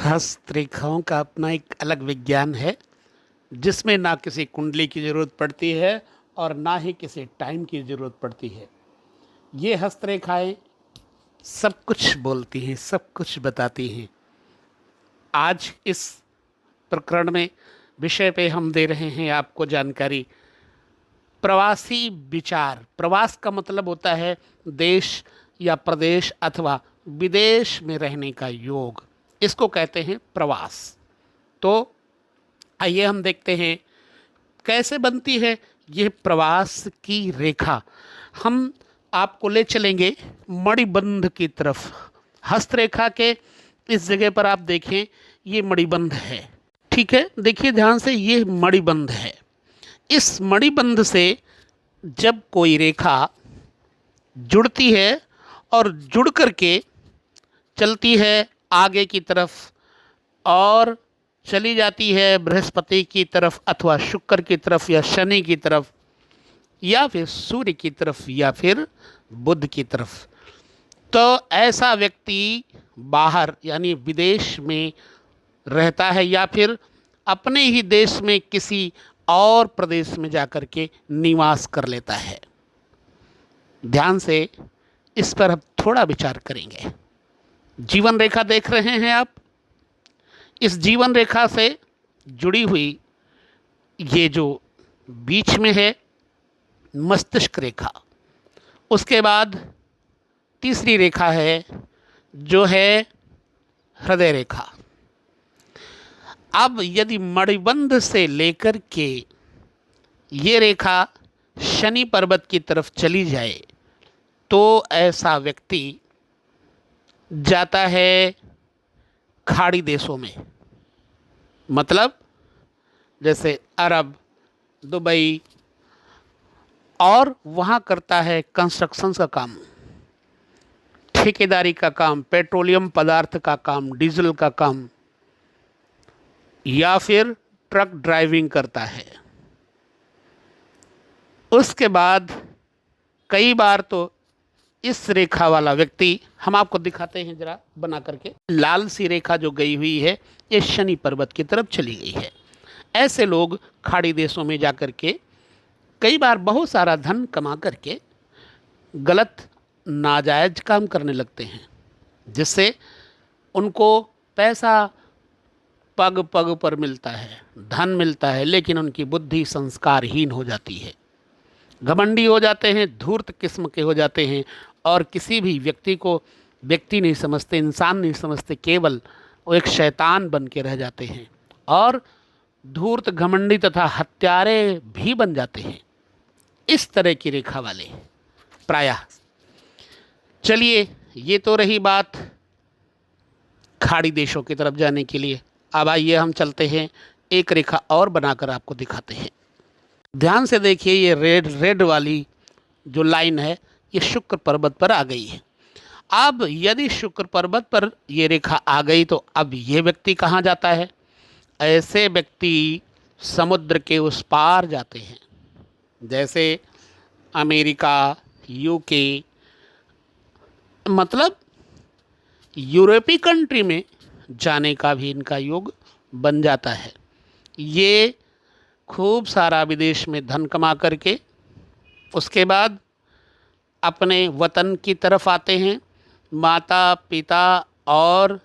हस्तरेखाओं का अपना एक अलग विज्ञान है जिसमें ना किसी कुंडली की ज़रूरत पड़ती है और ना ही किसी टाइम की ज़रूरत पड़ती है। ये हस्तरेखाएं सब कुछ बोलती हैं, सब कुछ बताती हैं। आज इस प्रकरण में विषय पे हम दे रहे हैं आपको जानकारी। प्रवासी विचार। प्रवास का मतलब होता है देश या प्रदेश अथवा विदेश में रहने का योग, इसको कहते हैं प्रवास। तो आइए हम देखते हैं कैसे बनती है यह प्रवास की रेखा। हम आपको ले चलेंगे मणिबंध की तरफ। हस्तरेखा के इस जगह पर आप देखें, ये मणिबंध है। ठीक है, देखिए ध्यान से, ये मणिबंध है। इस मणिबंध से जब कोई रेखा जुड़ती है और जुड़ करके चलती है आगे की तरफ और चली जाती है बृहस्पति की तरफ अथवा शुक्र की तरफ या शनि की तरफ या फिर सूर्य की तरफ या फिर बुध की तरफ, तो ऐसा व्यक्ति बाहर यानी विदेश में रहता है या फिर अपने ही देश में किसी और प्रदेश में जाकर के निवास कर लेता है। ध्यान से इस पर हम थोड़ा विचार करेंगे। जीवन रेखा देख रहे हैं आप। इस जीवन रेखा से जुड़ी हुई ये जो बीच में है मस्तिष्क रेखा, उसके बाद तीसरी रेखा है जो है हृदय रेखा। अब यदि मणिबंध से लेकर के ये रेखा शनि पर्वत की तरफ चली जाए तो ऐसा व्यक्ति जाता है खाड़ी देशों में, मतलब जैसे अरब, दुबई, और वहाँ करता है कंस्ट्रक्शन का काम, ठेकेदारी का काम, पेट्रोलियम पदार्थ का काम, डीजल का काम, या फिर ट्रक ड्राइविंग करता है। उसके बाद कई बार तो इस रेखा वाला व्यक्ति, हम आपको दिखाते हैं जरा बना करके, लाल सी रेखा जो गई हुई है ये शनि पर्वत की तरफ चली गई है। ऐसे लोग खाड़ी देशों में जाकर के कई बार बहुत सारा धन कमा करके गलत नाजायज काम करने लगते हैं, जिससे उनको पैसा पग पग पर मिलता है, धन मिलता है, लेकिन उनकी बुद्धि संस्कारहीन हो जाती है। घमंडी हो जाते हैं, धूर्त किस्म के हो जाते हैं और किसी भी व्यक्ति को व्यक्ति नहीं समझते, इंसान नहीं समझते, केवल वो एक शैतान बन के रह जाते हैं और धूर्त, घमंडी तथा हत्यारे भी बन जाते हैं इस तरह की रेखा वाले प्रायः। चलिए, ये तो रही बात खाड़ी देशों की तरफ जाने के लिए। अब आइए हम चलते हैं, एक रेखा और बनाकर आपको दिखाते हैं। ध्यान से देखिए, ये रेड रेड वाली जो लाइन है ये शुक्र पर्वत पर आ गई है। अब यदि शुक्र पर्वत पर ये रेखा आ गई तो अब ये व्यक्ति कहाँ जाता है? ऐसे व्यक्ति समुद्र के उस पार जाते हैं, जैसे अमेरिका, यूके, मतलब यूरोपीय कंट्री में जाने का भी इनका योग बन जाता है। ये खूब सारा विदेश में धन कमा करके उसके बाद अपने वतन की तरफ आते हैं। माता पिता और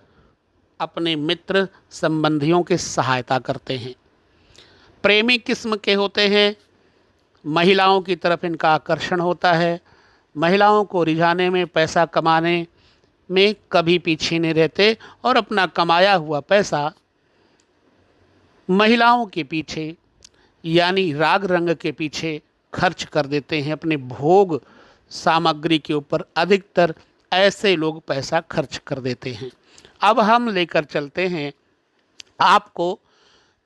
अपने मित्र संबंधियों की सहायता करते हैं। प्रेमी किस्म के होते हैं। महिलाओं की तरफ इनका आकर्षण होता है। महिलाओं को रिझाने में, पैसा कमाने में कभी पीछे नहीं रहते और अपना कमाया हुआ पैसा महिलाओं के पीछे यानी राग रंग के पीछे खर्च कर देते हैं। अपने भोग सामग्री के ऊपर अधिकतर ऐसे लोग पैसा खर्च कर देते हैं। अब हम लेकर चलते हैं आपको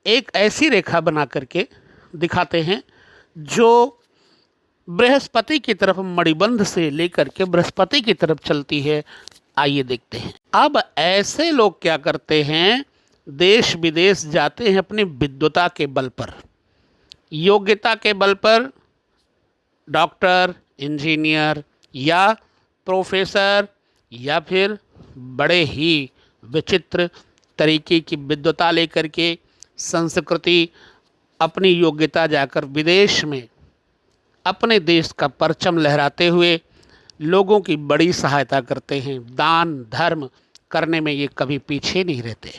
एक ऐसी रेखा बना करके दिखाते हैं जो बृहस्पति की तरफ, मणिबंध से लेकर के बृहस्पति की तरफ चलती है। आइए देखते हैं। अब ऐसे लोग क्या करते हैं, देश विदेश जाते हैं अपनी विद्वता के बल पर, योग्यता के बल पर। डॉक्टर, इंजीनियर या प्रोफेसर या फिर बड़े ही विचित्र तरीके की विद्वता लेकर के, संस्कृति, अपनी योग्यता जाकर विदेश में अपने देश का परचम लहराते हुए लोगों की बड़ी सहायता करते हैं। दान धर्म करने में ये कभी पीछे नहीं रहते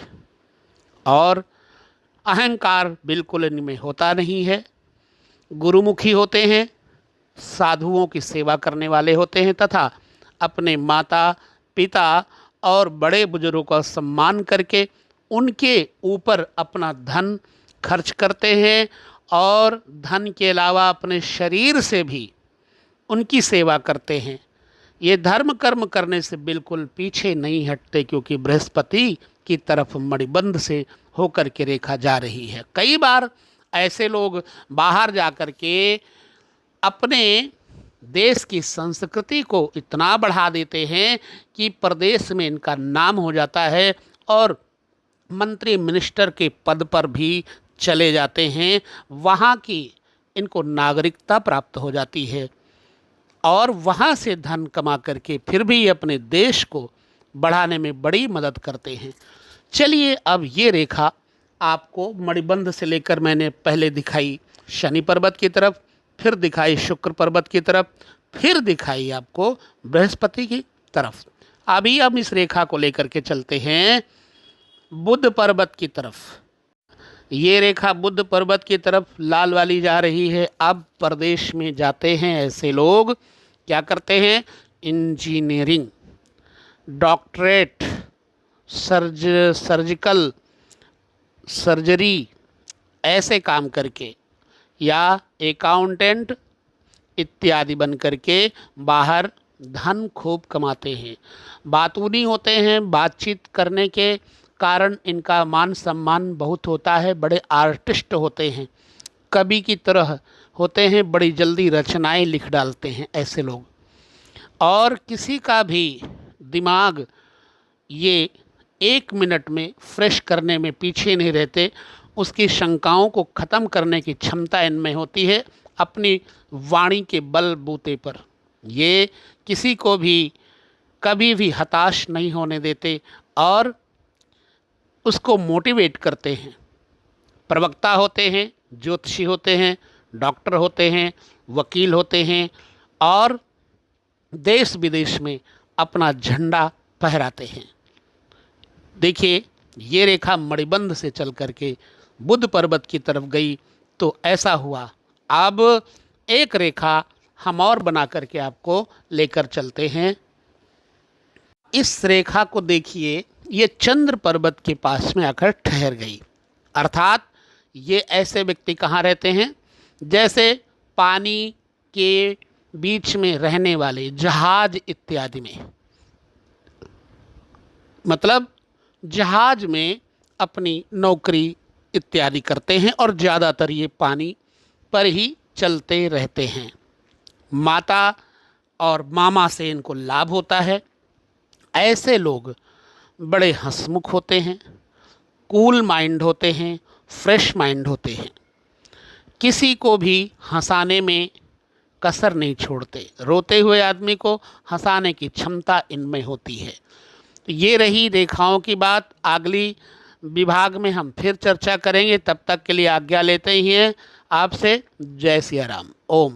और अहंकार बिल्कुल इनमें होता नहीं है। गुरुमुखी होते हैं, साधुओं की सेवा करने वाले होते हैं तथा अपने माता पिता और बड़े बुजुर्गों का सम्मान करके उनके ऊपर अपना धन खर्च करते हैं और धन के अलावा अपने शरीर से भी उनकी सेवा करते हैं। ये धर्म कर्म करने से बिल्कुल पीछे नहीं हटते क्योंकि बृहस्पति की तरफ मणिबंध से होकर के रेखा जा रही है। कई बार ऐसे लोग बाहर जाकर के अपने देश की संस्कृति को इतना बढ़ा देते हैं कि प्रदेश में इनका नाम हो जाता है और मंत्री मिनिस्टर के पद पर भी चले जाते हैं। वहाँ की इनको नागरिकता प्राप्त हो जाती है और वहाँ से धन कमा करके फिर भी अपने देश को बढ़ाने में बड़ी मदद करते हैं। चलिए अब ये रेखा आपको मणिबंध से लेकर मैंने पहले दिखाई शनि पर्वत की तरफ, फिर दिखाई शुक्र पर्वत की तरफ, फिर दिखाई आपको बृहस्पति की तरफ। अभी हम इस रेखा को लेकर के चलते हैं बुध पर्वत की तरफ। ये रेखा बुध पर्वत की तरफ लाल वाली जा रही है। अब प्रदेश में जाते हैं ऐसे लोग, क्या करते हैं, इंजीनियरिंग, डॉक्टरेट, सर्जिकल सर्जरी ऐसे काम करके या अकाउंटेंट इत्यादि बन करके बाहर धन खूब कमाते हैं। बातूनी होते हैं, बातचीत करने के कारण इनका मान सम्मान बहुत होता है। बड़े आर्टिस्ट होते हैं, कवि की तरह होते हैं, बड़ी जल्दी रचनाएं लिख डालते हैं ऐसे लोग। और किसी का भी दिमाग ये 1 मिनट में फ्रेश करने में पीछे नहीं रहते। उसकी शंकाओं को ख़त्म करने की क्षमता इनमें होती है अपनी वाणी के बलबूते पर। ये किसी को भी कभी भी हताश नहीं होने देते और उसको मोटिवेट करते हैं। प्रवक्ता होते हैं, ज्योतिषी होते हैं, डॉक्टर होते हैं, वकील होते हैं और देश विदेश में अपना झंडा फहराते हैं। देखिए ये रेखा मणिबंध से चल करके बुध पर्वत की तरफ गई तो ऐसा हुआ। अब एक रेखा हम और बना करके आपको लेकर चलते हैं। इस रेखा को देखिए, ये चंद्र पर्वत के पास में आकर ठहर गई। अर्थात ये ऐसे व्यक्ति कहाँ रहते हैं, जैसे पानी के बीच में रहने वाले जहाज इत्यादि में, मतलब जहाज में अपनी नौकरी इत्यादि करते हैं और ज़्यादातर ये पानी पर ही चलते रहते हैं। माता और मामा से इनको लाभ होता है। ऐसे लोग बड़े हंसमुख होते हैं, कूल माइंड होते हैं, फ्रेश माइंड होते हैं, किसी को भी हंसाने में कसर नहीं छोड़ते। रोते हुए आदमी को हंसाने की क्षमता इनमें होती है। तो ये रही रेखाओं की बात। अगली विभाग में हम फिर चर्चा करेंगे। तब तक के लिए आज्ञा लेते ही हैं आपसे। जय सिया राम। ओम।